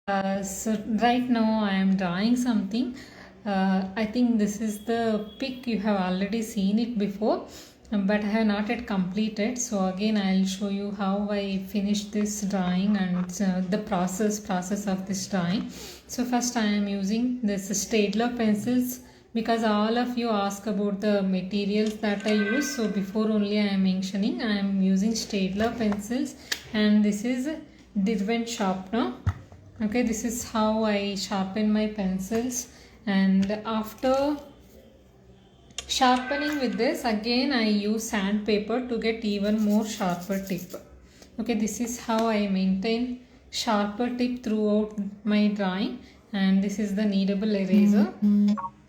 So right now I am drawing something. I think this is the pic. You have already seen it before, but I have not yet completed. So again I'll show you how I finished this drawing and the process of this drawing. So first I am using this Staedtler pencils because all of you ask about the materials that I use. So before only I am mentioning I am using Staedtler pencils, and this is Derwent sharpener. Okay, this is how I sharpen my pencils, and after sharpening with this, again I use sandpaper to get even more sharper tip. Okay, this is how I maintain sharper tip throughout my drawing, and this is the kneadable eraser.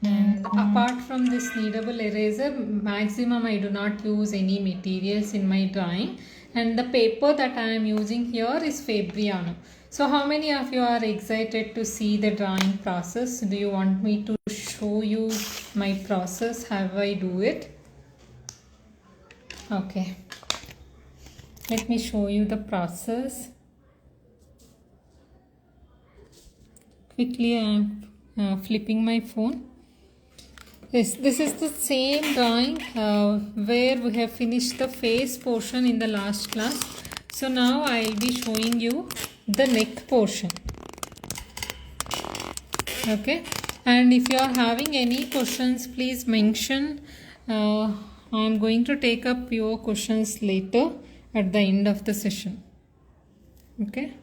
And apart from this kneadable eraser, maximum I do not use any materials in my drawing, and the paper that I am using here is Fabriano. So how many of you are excited to see the drawing process? Do you want me to show you my process, how I do it? Okay, let me show you the process. Quickly I am flipping my phone. Yes, this is the same drawing where we have finished the face portion in the last class. So now I will be showing you the neck portion. Okay, and if you are having any questions, please mention. I am going to take up your questions later at the end of the session. Okay.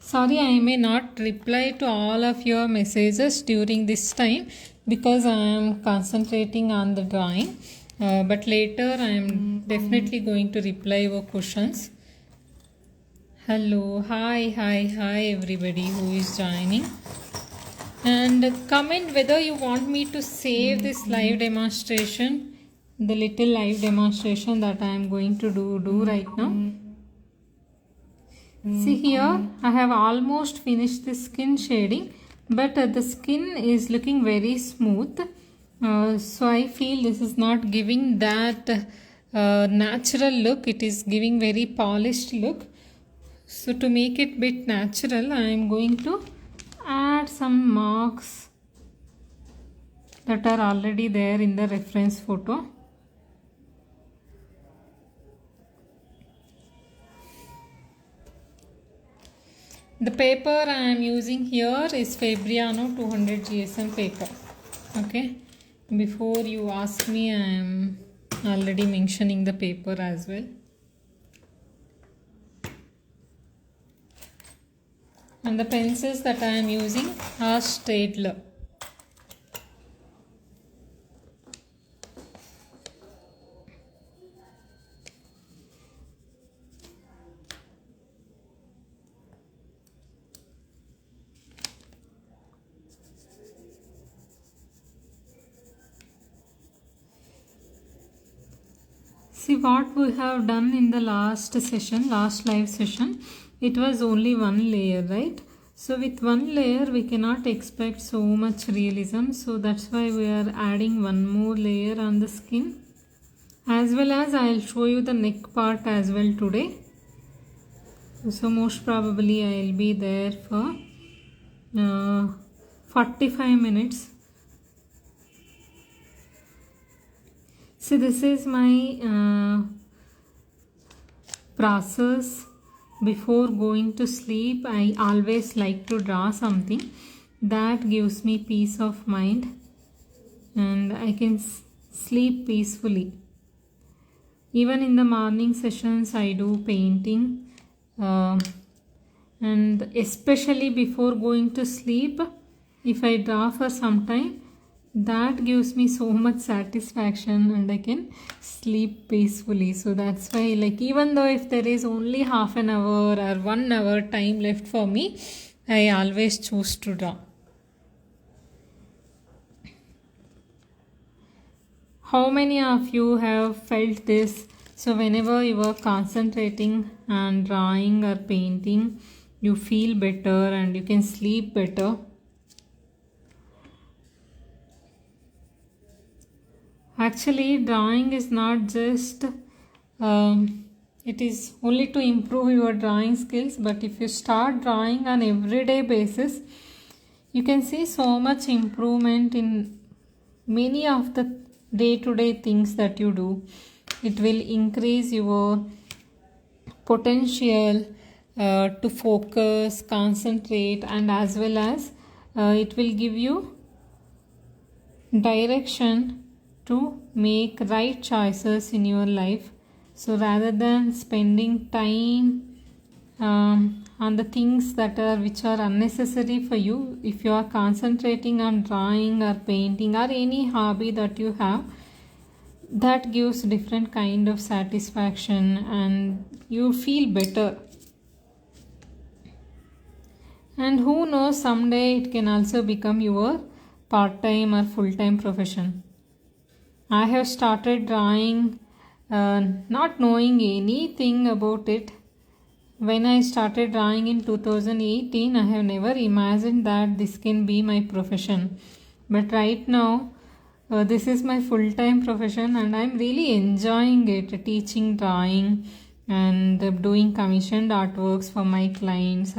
Sorry, I may not reply to all of your messages during this time because I am concentrating on the drawing. But later I am definitely going to reply your questions. Hello, hi everybody who is joining. And comment whether you want me to save this live demonstration, the little live demonstration that I am going to do right now. See here, I have almost finished the skin shading, but the skin is looking very smooth. So I feel this is not giving that natural look. It is giving very polished look. So to make it bit natural, I am going to add some marks that are already there in the reference photo. The paper I am using here is Fabriano 200 GSM paper. Okay, before you ask me, I am already mentioning the paper as well. And the pencils that I am using are Staedtler. See what we have done in the last session, last live session, it was only one layer, right? So with one layer we cannot expect so much realism, so that's why we are adding one more layer on the skin. As well as I will show you the neck part as well today. So most probably I will be there for 45 minutes. So this is my process before going to sleep. I always like to draw something that gives me peace of mind and I can sleep peacefully. Even in the morning sessions I do painting and especially before going to sleep, if I draw for some time, that gives me so much satisfaction and I can sleep peacefully. So that's why, like, even though if there is only half an hour or 1 hour time left for me, I always choose to draw. How many of you have felt this? So whenever you are concentrating on drawing or painting, you feel better and you can sleep better. Actually, drawing is not just it is only to improve your drawing skills, but if you start drawing on everyday basis, you can see so much improvement in many of the day-to-day things that you do. It will increase your potential to focus, concentrate, and as well as it will give you direction to make right choices in your life. So rather than spending time on the things which are unnecessary for you, if you are concentrating on drawing or painting or any hobby that you have, that gives different kind of satisfaction and you feel better. And who knows, someday it can also become your part-time or full-time profession. I have started drawing not knowing anything about it. When I started drawing in 2018, I have never imagined that this can be my profession. But right now, this is my full-time profession and I'm really enjoying it, teaching drawing and doing commissioned artworks for my clients,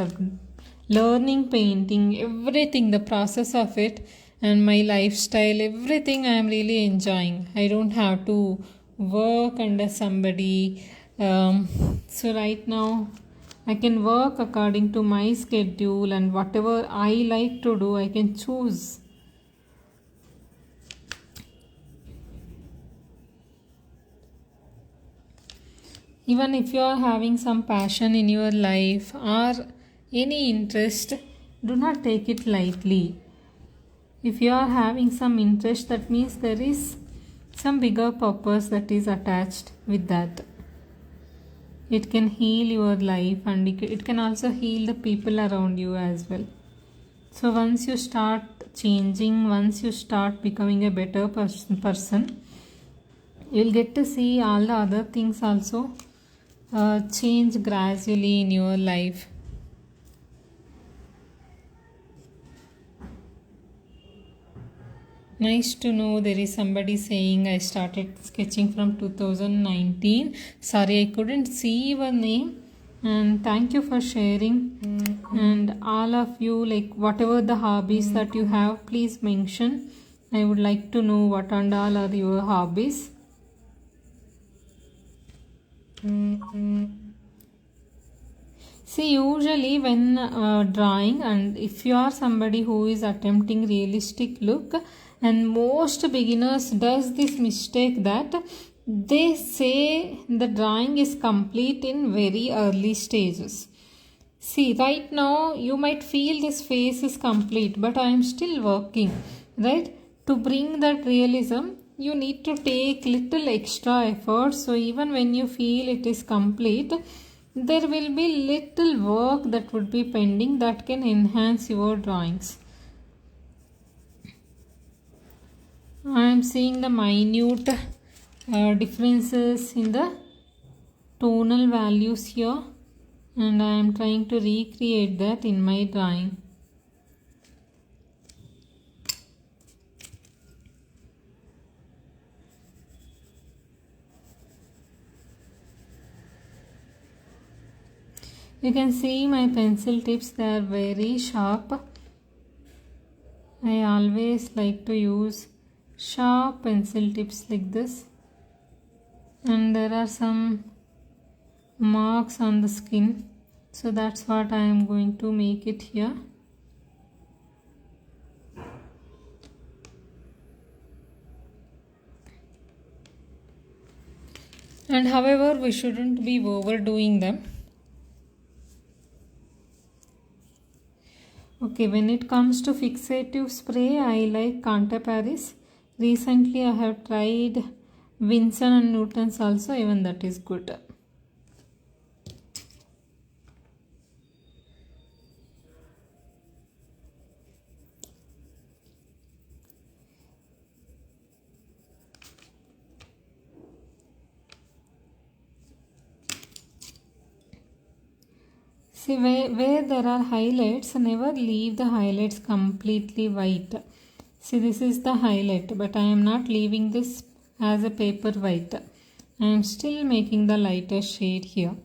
learning painting, everything, the process of it and my lifestyle, everything I am really enjoying. I don't have to work under somebody. So right now I can work according to my schedule and whatever I like to do, I can choose. Even if you are having some passion in your life or any interest, do not take it lightly. If you are having some interest, that means there is some bigger purpose that is attached with that. It can heal your life and it can also heal the people around you as well. So once you start changing, once you start becoming a better person, you'll get to see all the other things also change gradually in your life. Nice to know there is somebody saying I started sketching from 2019. Sorry, I couldn't see your name. And thank you for sharing. And all of you, like whatever the hobbies that you have, please mention. I would like to know what and all are your hobbies. See, usually when drawing, and if you are somebody who is attempting realistic look, and most beginners does this mistake that they say the drawing is complete in very early stages. See, right now you might feel this face is complete, but I am still working, right? To bring that realism, you need to take little extra effort. So even when you feel it is complete, there will be little work that would be pending that can enhance your drawings. I am seeing the minute differences in the tonal values here and I am trying to recreate that in my drawing. You can see my pencil tips, they are very sharp. I always like to use sharp pencil tips like this, and there are some marks on the skin, so that's what I am going to make it here. And however, we shouldn't be overdoing them. Okay, when it comes to fixative spray, I like Conte Paris. Recently I have tried Vincent & Newton's also, even that is good. See, where there are highlights, never leave the highlights completely white. See, this is the highlight, but I am not leaving this as a paper white. I am still making the lighter shade here.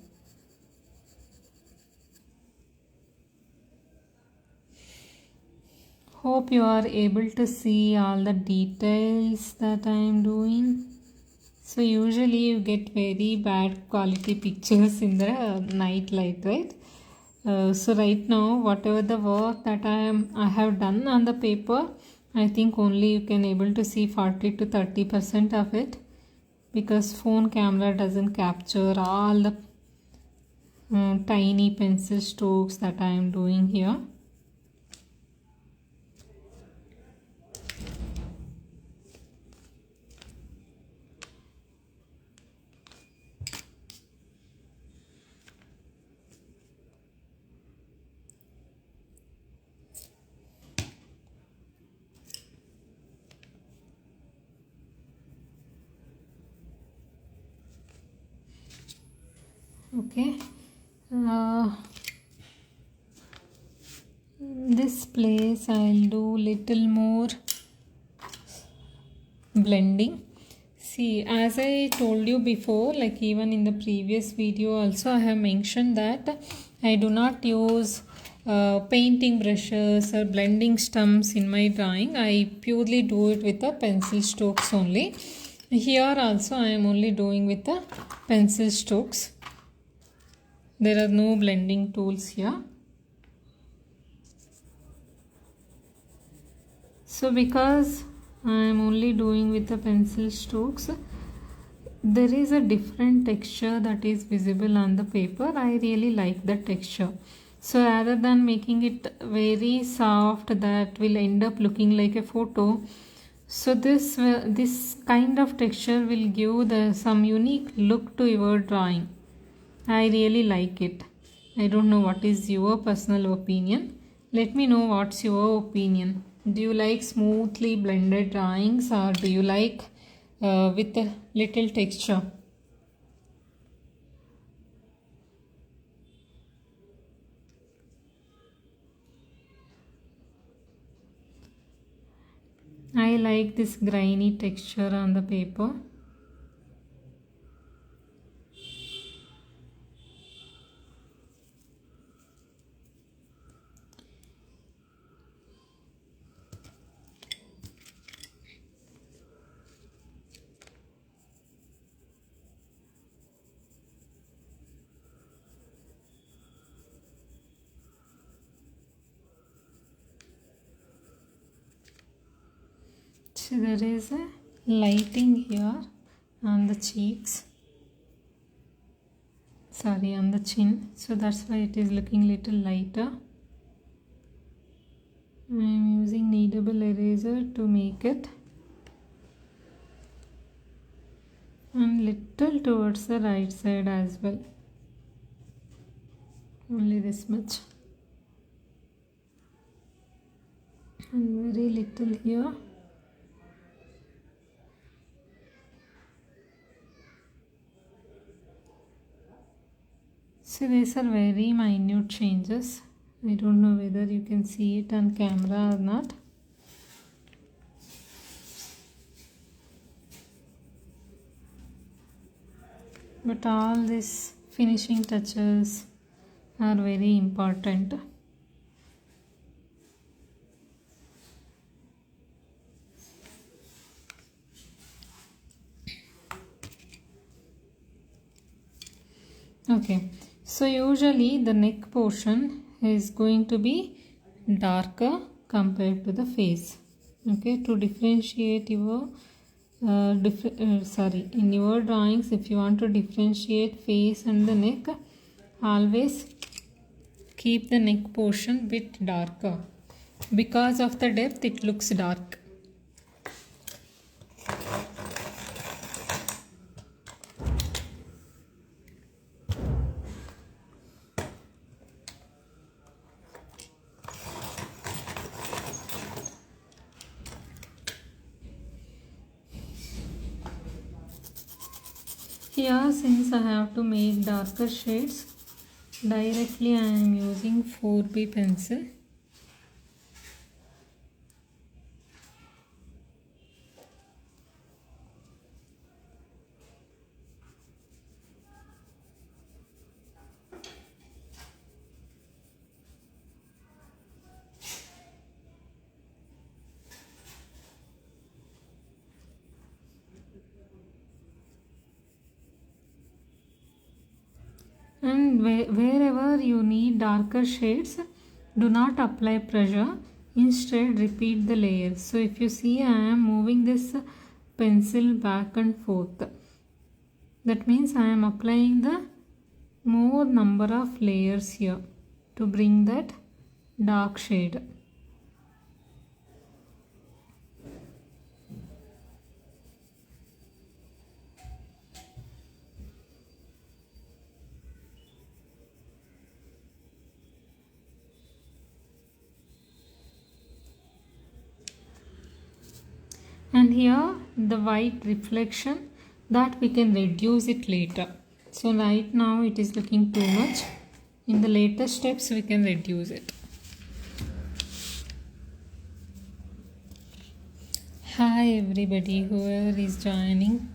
Hope you are able to see all the details that I am doing. So usually you get very bad quality pictures in the night light, right? So right now, whatever the work that I have done on the paper, I think only you can able to see 40 to 30% of it, because phone camera doesn't capture all the tiny pencil strokes that I am doing here. Okay. In this place I'll do little more blending. See, as I told you before, like even in the previous video also, I have mentioned that I do not use painting brushes or blending stumps in my drawing. I purely do it with the pencil strokes only. Here also I am only doing with the pencil strokes. There are no blending tools here. So because I am only doing with the pencil strokes, there is a different texture that is visible on the paper. I really like the texture. So rather than making it very soft that will end up looking like a photo, so this kind of texture will give some unique look to your drawing. I really like it. I don't know what is your personal opinion. Let me know what's your opinion. Do you like smoothly blended drawings, or do you like with a little texture? I like this grainy texture on the paper. So there is a lighting here on the cheeks, sorry, on the chin, so that's why it is looking little lighter. I am using kneadable eraser to make it, and little towards the right side as well, only this much, and very little here. So these are very minute changes. I don't know whether you can see it on camera or not. But all these finishing touches are very important. Okay, so usually the neck portion is going to be darker compared to the face. Okay, to differentiate your in your drawings, if you want to differentiate face and the neck, always keep the neck portion bit darker. Because of the depth, it looks dark. Here, since I have to make darker shades, directly I am using 4B pencil. And wherever you need darker shades, do not apply pressure, instead repeat the layers. So if you see, I am moving this pencil back and forth. That means I am applying the more number of layers here to bring that dark shade. And here the white reflection, that we can reduce it later. So right now it is looking too much. In the later steps we can reduce it. Hi everybody, whoever is joining.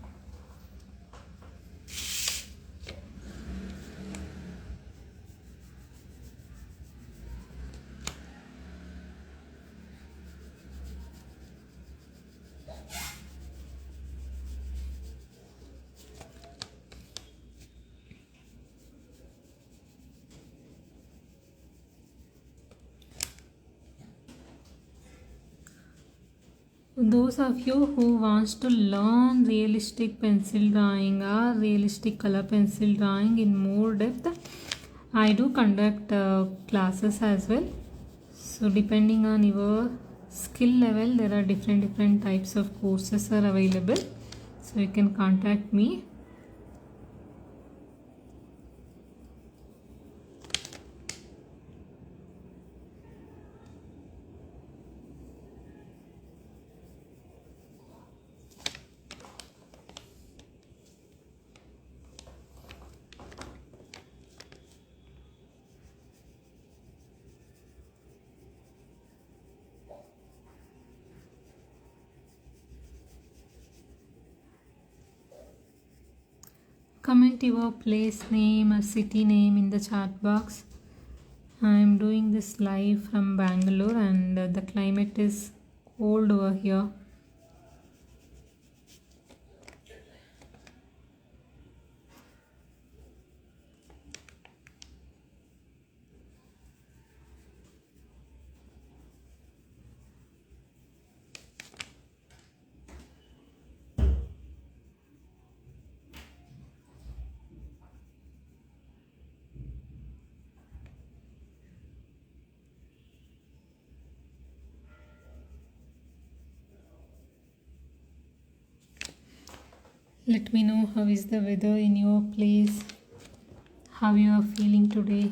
Those of you who wants to learn realistic pencil drawing or realistic color pencil drawing in more depth, I do conduct classes as well. So depending on your skill level, there are different types of courses are available. So you can contact me. Comment your place name or city name in the chat box. I am doing this live from Bangalore and the climate is cold over here. Let me know how is the weather in your place, how you are feeling today.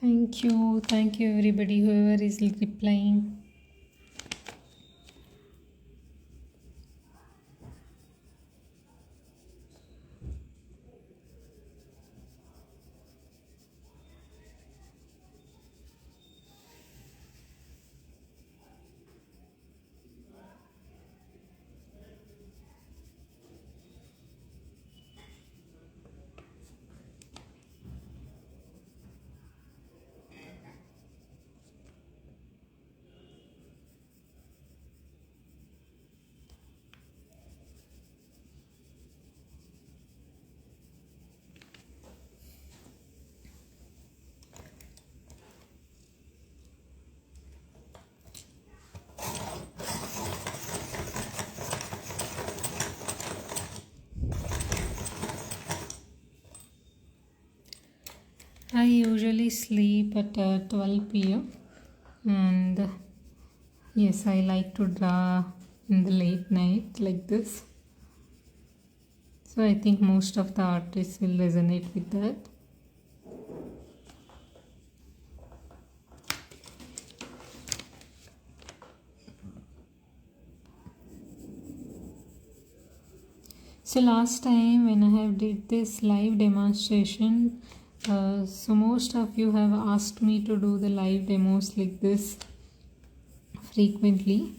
Thank you everybody, whoever is replying. I usually sleep at 12 p.m. and yes, I like to draw in the late night like this. So I think most of the artists will resonate with that. So last time when I have did this live demonstration, so most of you have asked me to do the live demos like this frequently.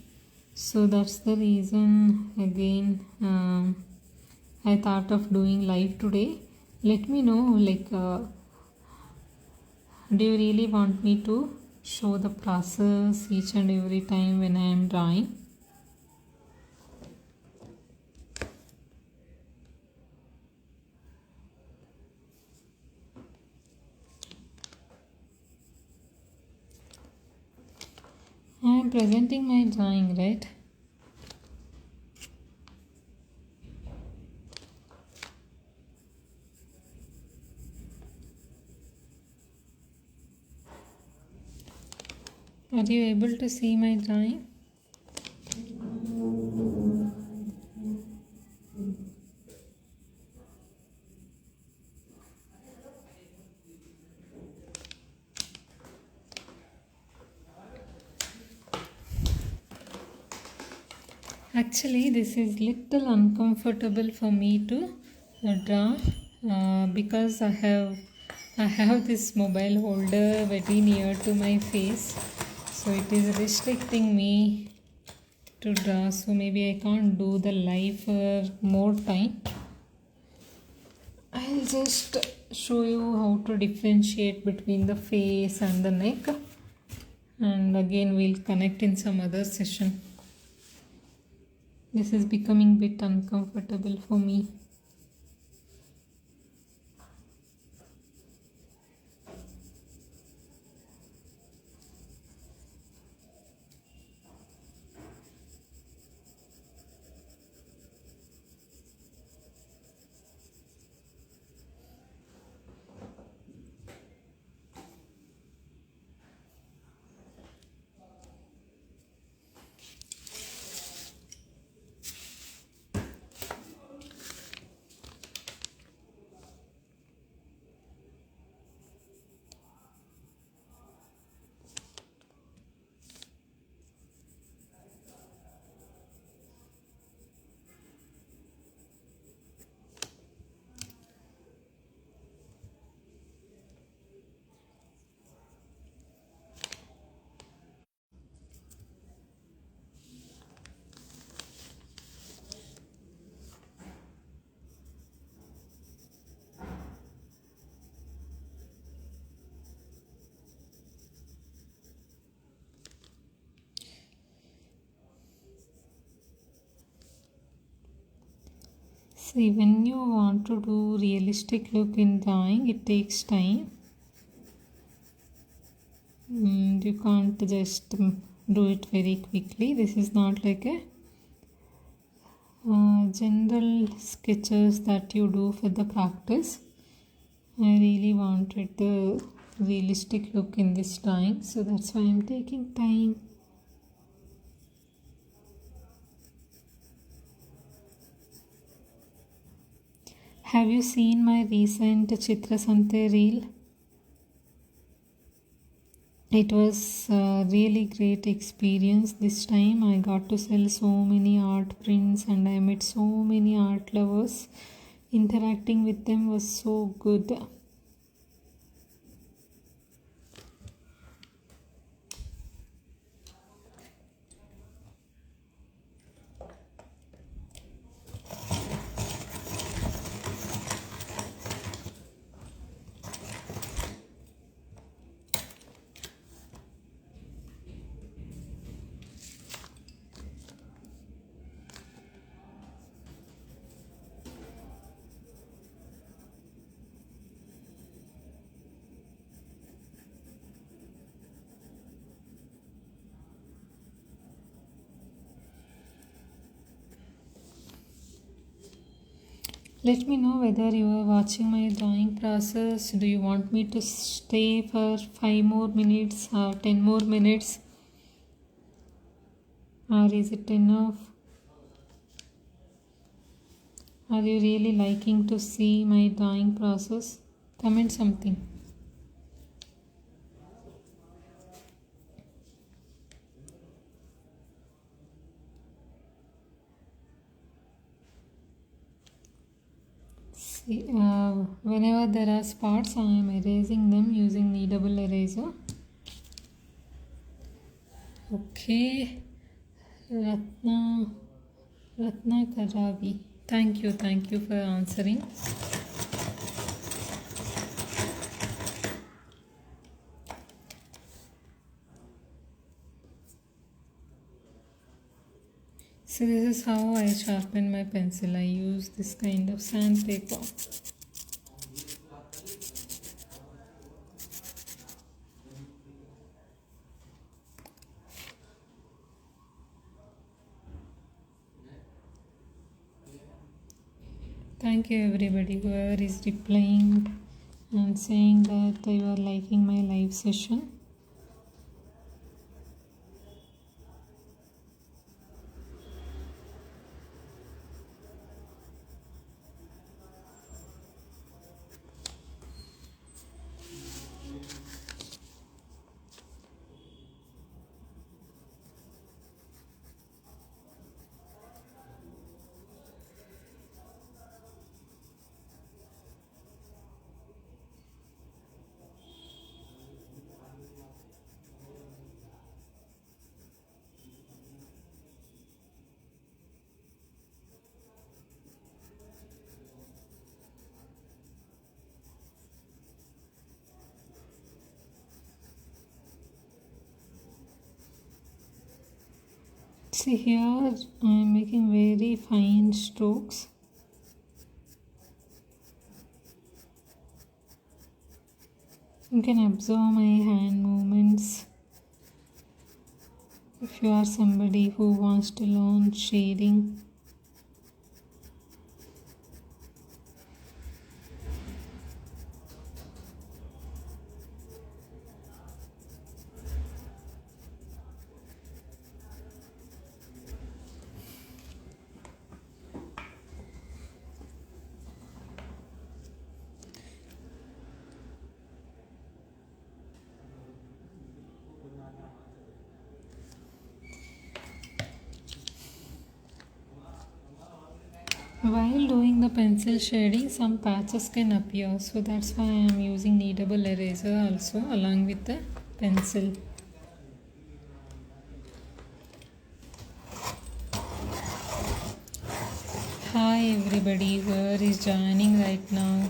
So that's the reason again I thought of doing live today. Let me know, like, do you really want me to show the process each and every time when I am drawing? I am presenting my drawing, right? Are you able to see my drawing? Actually, this is little uncomfortable for me to draw because I have this mobile holder very near to my face, so it is restricting me to draw. So maybe I can't do the live for more time. I'll just show you how to differentiate between the face and the neck, and again we'll connect in some other session. This is becoming a bit uncomfortable for me. See, when you want to do realistic look in drawing, it takes time. You can't just do it very quickly. This is not like a general sketches that you do for the practice. I really wanted the realistic look in this drawing, so that's why I'm taking time. Have you seen my recent Chitra Sante reel? It was a really great experience. This time I got to sell so many art prints and I met so many art lovers. Interacting with them was so good. Let me know whether you are watching my drawing process. Do you want me to stay for 5 more minutes or 10 more minutes? Or is it enough? Are you really liking to see my drawing process? Comment something. See, whenever there are spots, I am erasing them using kneadable eraser. Okay, Ratna Karavi. Thank you for answering. So this is how I sharpen my pencil. I use this kind of sandpaper. Thank you everybody whoever is replying and saying that you are liking my live session. See here I am making very fine strokes. You can observe my hand movements if you are somebody who wants to learn shading. While doing the pencil shading, some patches can appear, so that's why I am using kneadable eraser also along with the pencil. Hi everybody, whoever is joining right now.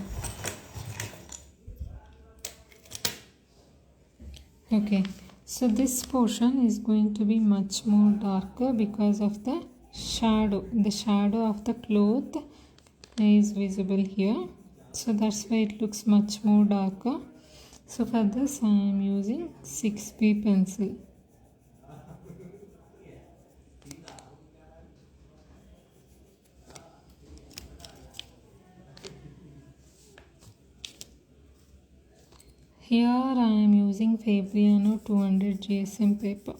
Okay, so this portion is going to be much more darker because of the shadow. The shadow of the cloth is visible here, so that's why it looks much more darker. So for this I am using 6B pencil. Here I am using Fabriano 200 GSM paper.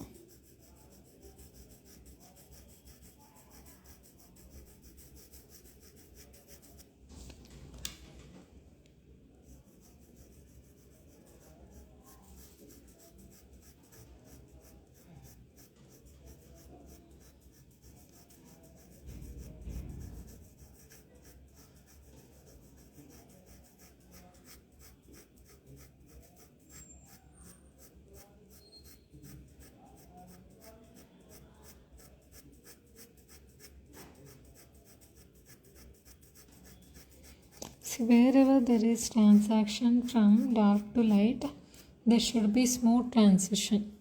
See, wherever there is transaction from dark to light, there should be smooth transition.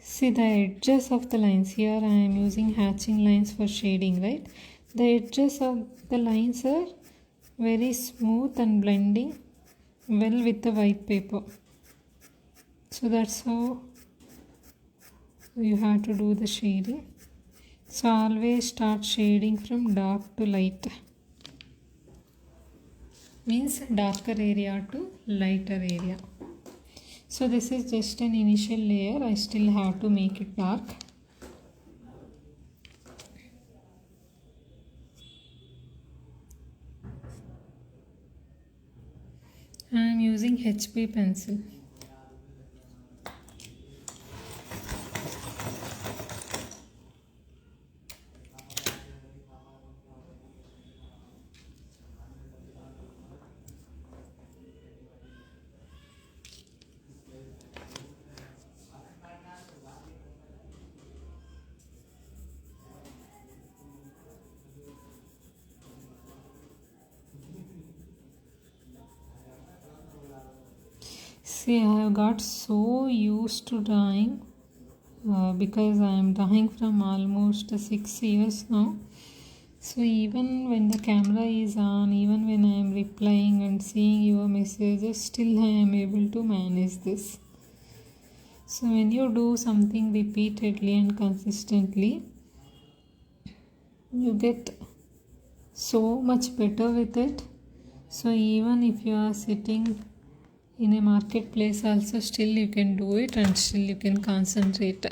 See the edges of the lines. Here I am using hatching lines for shading, right? The edges of the lines are very smooth and blending well with the white paper. So that's how you have to do the shading. So always start shading from dark to light. Means darker area to lighter area. So this is just an initial layer. I still have to make it dark. I am using HB pencil. See, I have got so used to drawing because I am drawing from almost 6 years now. So even when the camera is on, even when I am replying and seeing your messages, still I am able to manage this. So when you do something repeatedly and consistently, you get so much better with it. So even if you are sitting in a marketplace also, still you can do it and still you can concentrate.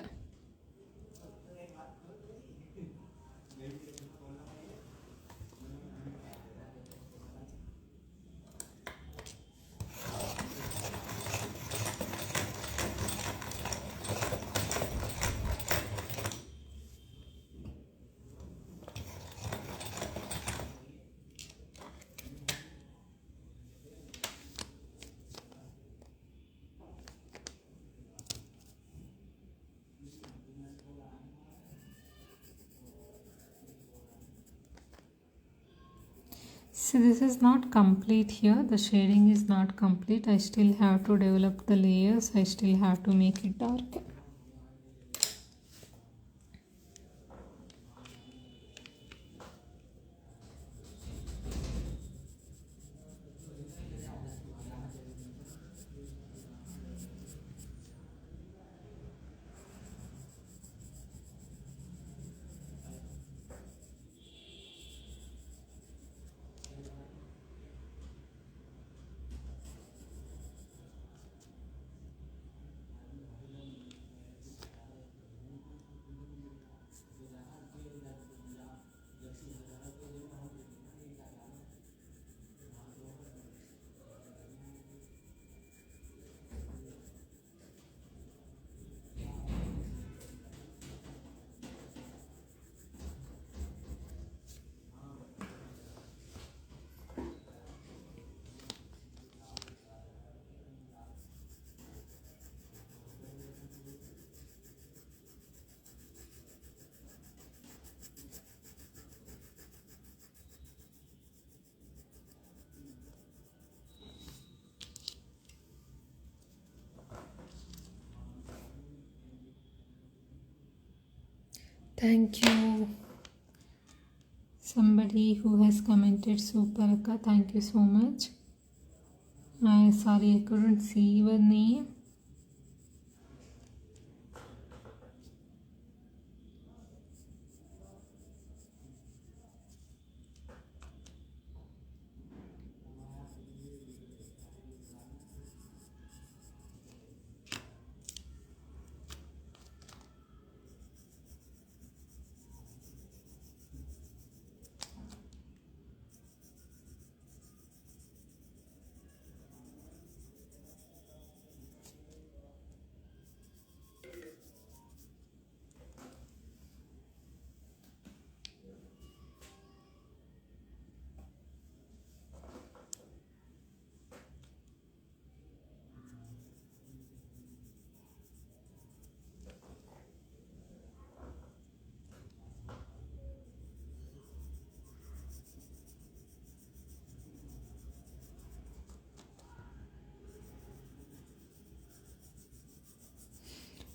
So this is not complete here, the shading is not complete. I still have to develop the layers, I still have to make it dark. Thank you. Somebody who has commented super Akka, thank you so much. Sorry, I couldn't see your name.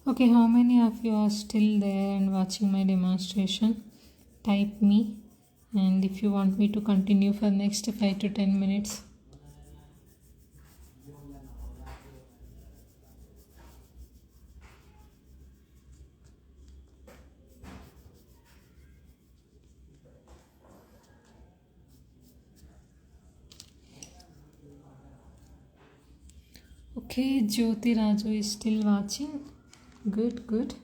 Okay, how many of you are still there and watching my demonstration? Type me, and if you want me to continue for next 5 to 10 minutes. Okay, Jyoti Raju is still watching. Good, good.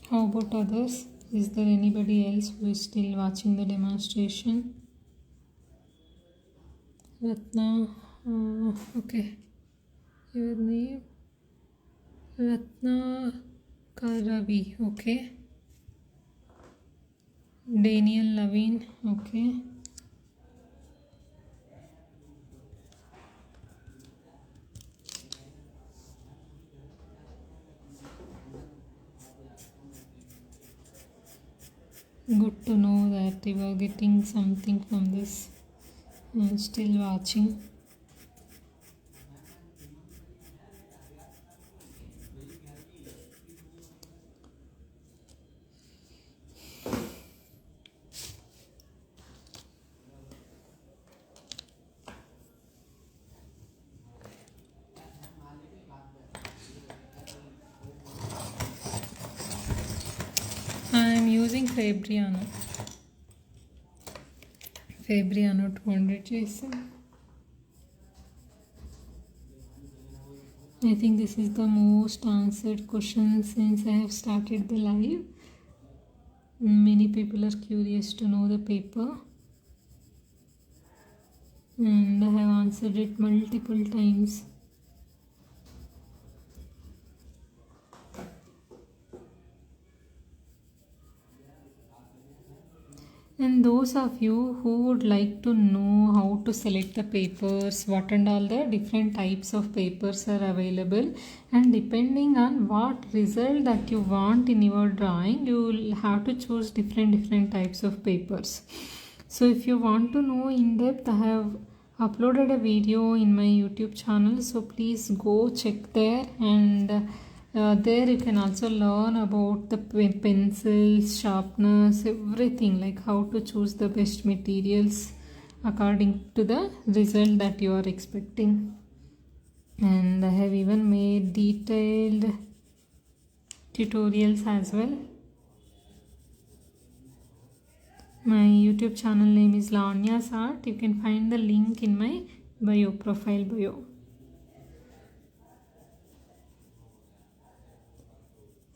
How about others? Is there anybody else who is still watching the demonstration? Ratna, okay. Your name? Ratna Karavi, okay. Daniel Lavin, okay. Good to know that you are getting something from this. I'm still watching. I'm using Fabriano 200 Jason. I think this is the most answered question since I have started the live. Many people are curious to know the paper, and I have answered it multiple times. And those of you who would like to know how to select the papers, what and all the different types of papers are available, and depending on what result that you want in your drawing, you will have to choose different types of papers. So if you want to know in depth, I have uploaded a video in my YouTube channel, so please go check there, and there you can also learn about the pencils, sharpeners, everything, like how to choose the best materials according to the result that you are expecting. And I have even made detailed tutorials as well. My YouTube channel name is Lavanya's Art. You can find the link in my profile bio.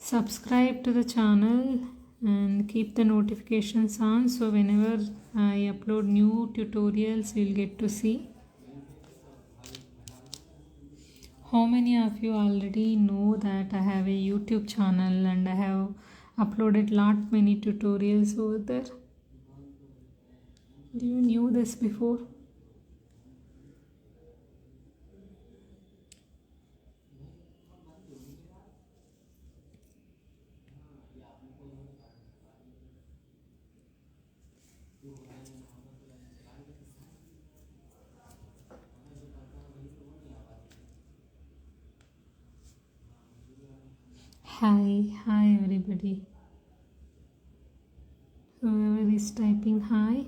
Subscribe to the channel and keep the notifications on, so whenever I upload new tutorials you'll get to see. How many of you already know that I have a YouTube channel and I have uploaded many tutorials over there? Do you knew this before? Hi everybody. Whoever is typing hi.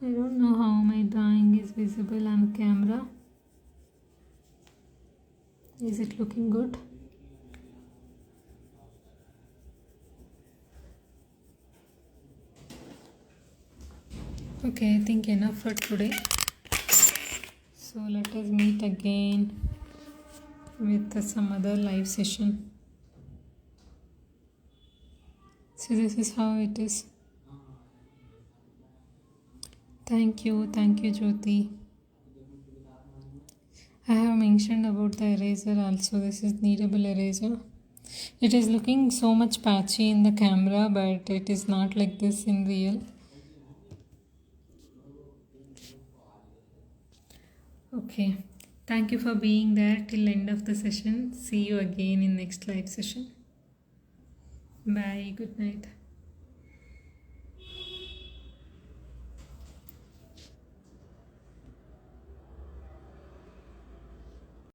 I don't know how my drawing is visible on camera. Is it looking good? Okay, I think enough for today. So let us meet again with some other live session. So this is how it is. Thank you Jyoti. I have mentioned about the eraser also. This is kneadable eraser. It is looking so much patchy in the camera, but it is not like this in real. Okay, thank you for being there till end of the session. See you again in next live session. Bye, good night.